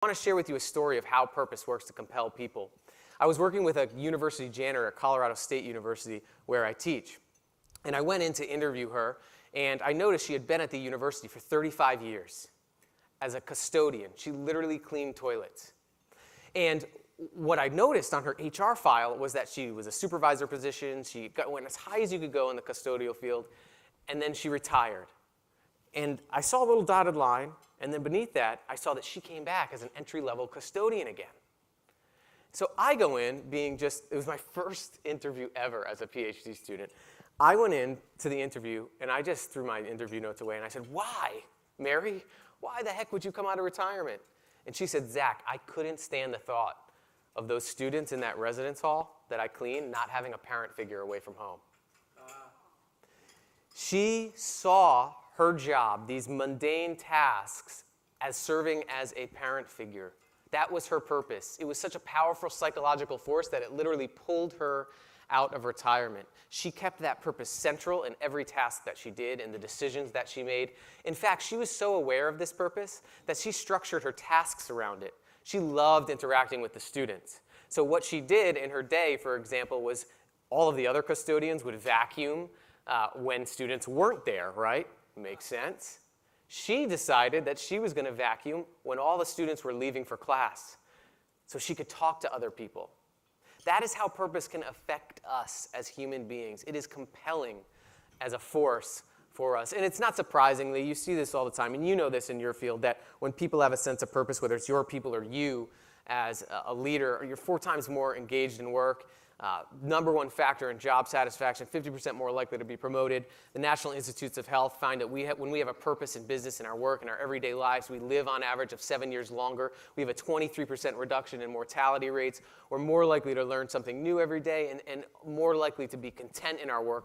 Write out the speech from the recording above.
I want to share with you a story of how purpose works to compel people. I was working with a university janitor at Colorado State University where I teach. And I went in to interview her, and I noticed she had been at the university for 35 years as a custodian. She literally cleaned toilets. And what I noticed on her HR file was that she was a supervisor position. She went as high as you could go in the custodial field, and then she retired. And I saw a little dotted line, and then beneath that, I saw that she came back as an entry-level custodian again. So I go in being it was my first interview ever as a PhD student. I went in to the interview, and I just threw my interview notes away, and I said, "Why, Mary? Why the heck would you come out of retirement?" And she said, "Zach, I couldn't stand the thought of those students in that residence hall that I clean not having a parent figure away from home." She saw her job, these mundane tasks, as serving as a parent figure. That was her purpose. It was such a powerful psychological force that it literally pulled her out of retirement. She kept that purpose central in every task that she did and the decisions that she made. In fact, she was so aware of this purpose that she structured her tasks around it. She loved interacting with the students. So what she did in her day, for example, was all of the other custodians would vacuum when students weren't there, right? Makes sense. She decided that she was going to vacuum when all the students were leaving for class so she could talk to other people. That is how purpose can affect us as human beings. It is compelling as a force for us. And it's not surprisingly, you see this all the time, and you know this in your field, that when people have a sense of purpose, whether it's your people or you as a leader, you're 4 times more engaged in work. Number one factor in job satisfaction, 50% more likely to be promoted. The National Institutes of Health find that when we have a purpose in business, in our work, in our everyday lives, we live on average of 7 years longer. We have a 23% reduction in mortality rates. We're more likely to learn something new every day and more likely to be content in our work.